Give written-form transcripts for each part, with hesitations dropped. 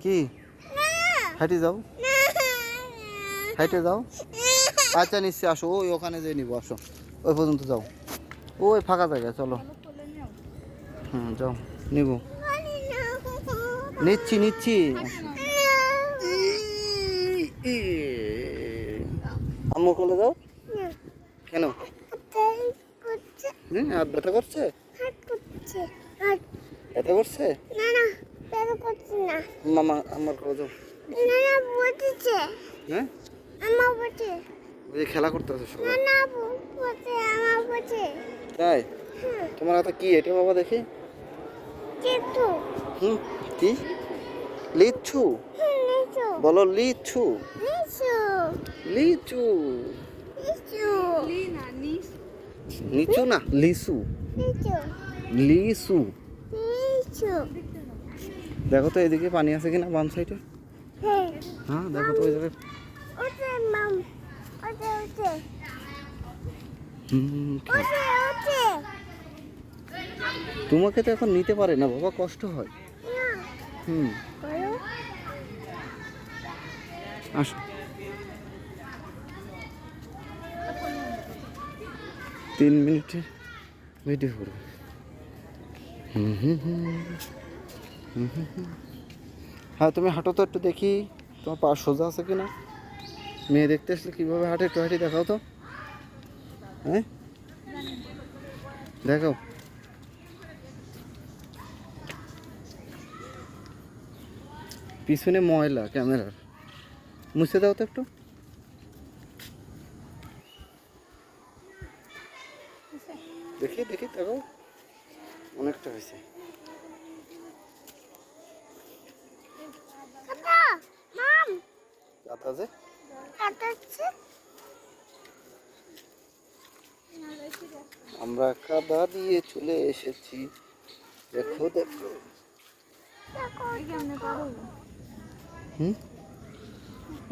কি হাইটে যাও, হাইটে যাও। আচ্ছা নিশ্চয় আসো, ওই ওখানে যেয়ে নিবো, আসো ওই পর্যন্ত যাও, ওই ফাঁকা জায়গা, চলো। যাও নিব, নিচ্ছি নিচ্ছি। আম্মু কোলে যাও। কেন? হাত ব্যথা করছে, ব্যথা করছে। মামা আমার কোলে যাও। হ্যাঁ ওই যে খেলা করতে আছে সবাই। তাই তোমার হাতে কি এটা বাবা দেখি? হুম কি লিচু? বলো লিচু, লিচু, নিচু না লিচু, লিচু। দেখো তো এদিকে পানি আছে কিনা বাম সাইডে। হ্যাঁ দেখো তো ওই জায়গায়। তোমাকে তো এখন নিতে পারে না বাবা, কষ্ট হয়। আসো, 3 মিনিটের ভিডিও করবো। হ্যাঁ তুমি হাঁটো তো একটু দেখি, তোমার পা সোজা আছে কিনা। মেয়ে দেখতে আসলে কীভাবে হাঁটে একটু হাঁটি দেখাও তো। হ্যাঁ দেখাও। পিছনে ময়লা ক্যামেরার, মুছে দাও তো একটু। দেখি দেখি দেখাও, অনেকটা হয়েছে। আমরা কাদা দিয়ে চলে এসেছি, দেখো দেখো।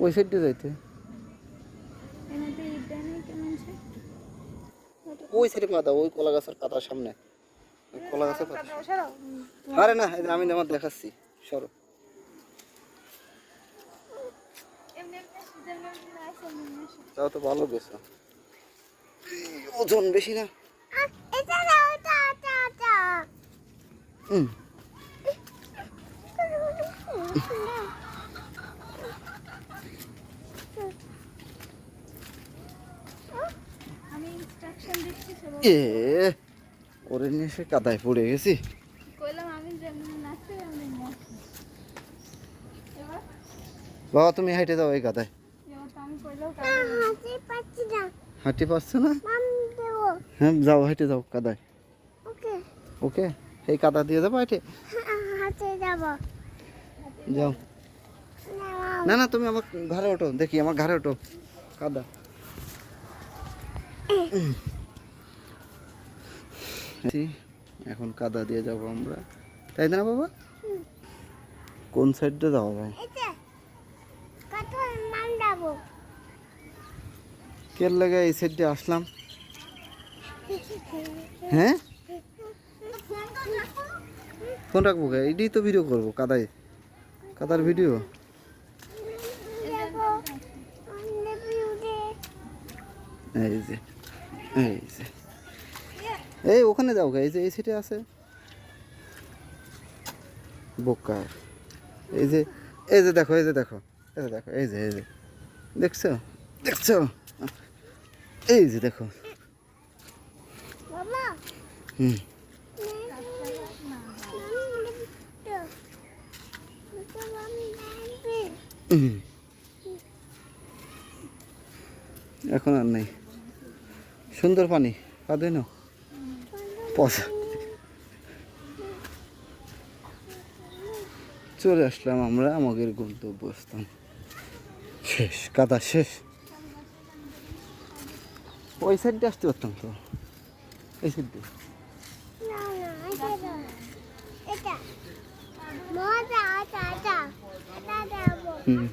ওই সাইডে যাইতে, ওই সাইডে পাতা, ওই কলা গাছের পাতার সামনে, কলা গাছের পাতা। আরে না আমি আমার দেখাচ্ছি, সরো। তাও তো ভালো গেছো, ওজন বেশি না। এ করে নিয়ে এসে কাদায় পড়ে গেছি। বাবা তুমি হাঁটে যাও এই কাদায়। হাঁটতে পারছো না? হ্যাঁ যাও হেঁটে যাও কাদায়। ওকে এই কাদা দিয়ে যাবো হেঁটে। যাও। না না তুমি আমার ঘরে ওঠো, দেখি আমার ঘরে ওঠো, কাদা। এখন কাদা দিয়ে যাবো আমরা, তাই না বাবা? কোন সাইডে যাবো ভাই? কের লাগে এই সাইডে আসলাম। হ্যাঁ ফোন রাখবো কে? এটাই তো ভিডিও করবো, কাদায়, কাদার ভিডিও। এই যে এই যে এই ওখানে যাও গে, এই যে এই সিটে আছে বোকা। এই যে এই যে দেখো, এই যে দেখো, এই যে দেখো, এই যে এই যে দেখছো, দেখছো, এই যে দেখো। এখন আর নেই, সুন্দর পানি, কাঁদে না পচা। চলে আসলাম আমরা আমাদের গন্তব্যস্থান, শেষ কাদা শেষ। ওই সাইডে আসতে পারতাম তো, এই সাইডে। হুম